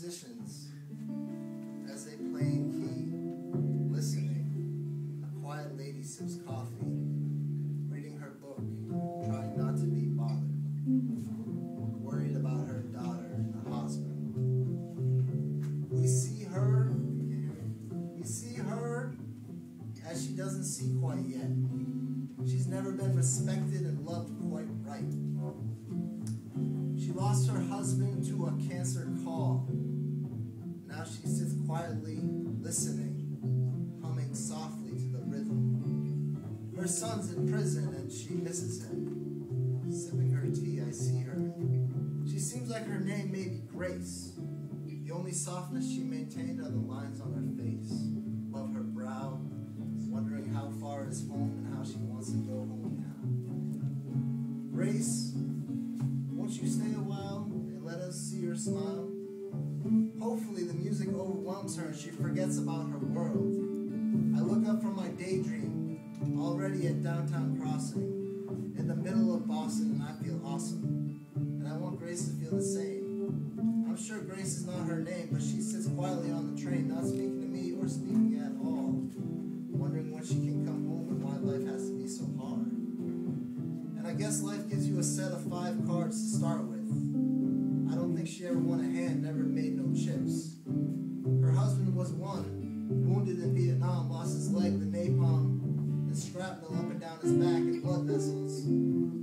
musicians as they play in key, listening. A quiet lady sips coffee, reading her book, trying not to be bothered, worried about her daughter in the hospital. We see her as she doesn't see quite yet. She's never been respected and loved quite right. She lost her husband to a cancer call. Now she sits quietly, listening, humming softly to the rhythm. Her son's in prison and she misses him. Sipping her tea, I see her. She seems like her name may be Grace. The only softness she maintained are the lines on her face, above her brow, wondering how far is home and how she wants to go home now. Grace, won't you stay a while and let us see her smile? Hopefully the music overwhelms her and she forgets about her world. I look up from my daydream, already at downtown crossing, in the middle of Boston, and I feel awesome. And I want Grace to feel the same. I'm sure Grace is not her name, but she sits quietly on the train, not speaking to me or speaking at all, wondering when she can come home and why life has to be so hard. And I guess life gives you a set of 5 cards to start with. I don't think she ever won a hand, never made no chips. Her husband was wounded in Vietnam, lost his leg, the napalm and shrapnel up and down his back and blood vessels.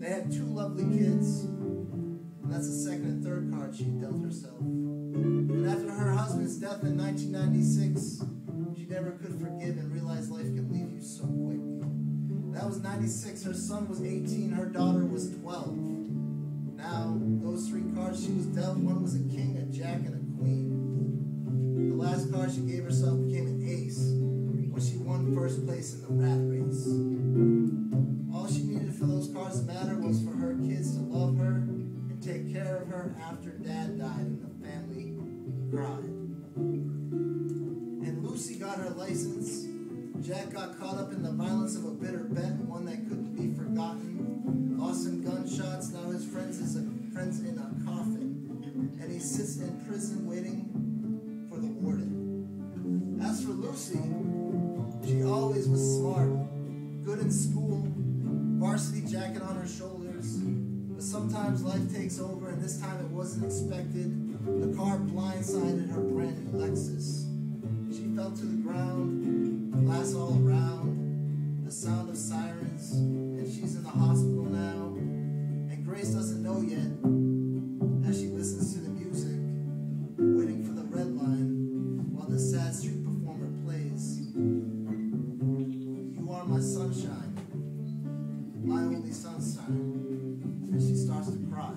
They had 2 lovely kids, and that's the second and third card she dealt herself. And after her husband's death in 1996, she never could forgive and realized life can leave you so quick. That was 96, her son was 18, her daughter was 12. Now, those 3 cards she was dealt, one was a king, a jack, and a queen. The last card she gave herself became an ace when she won first place in the rat race. All she needed for those cards to matter was for her kids to love her and take care of her after Dad died and the family cried. And Lucy got her license. Jack got caught up in the violence of a bitter bet, one that couldn't be forgotten. Lost some gunshots, now his friend's in a coffin. And he sits in prison waiting for the warden. As for Lucy, she always was smart, good in school, varsity jacket on her shoulders. But sometimes life takes over, and this time it wasn't expected. The car blindsided her brand new Lexus. She fell to the ground, glass all around, the sound of sirens, and she's in the hospital now. And Grace doesn't know yet, as she listens to the music, waiting for the red line, while the sad street performer plays. You are my sunshine, my only sunshine. And she starts to cry.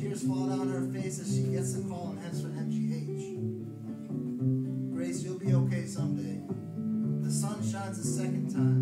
Tears fall down her face as she gets the call and heads for MGH. Grace, you'll be okay someday. The sun shines a second time.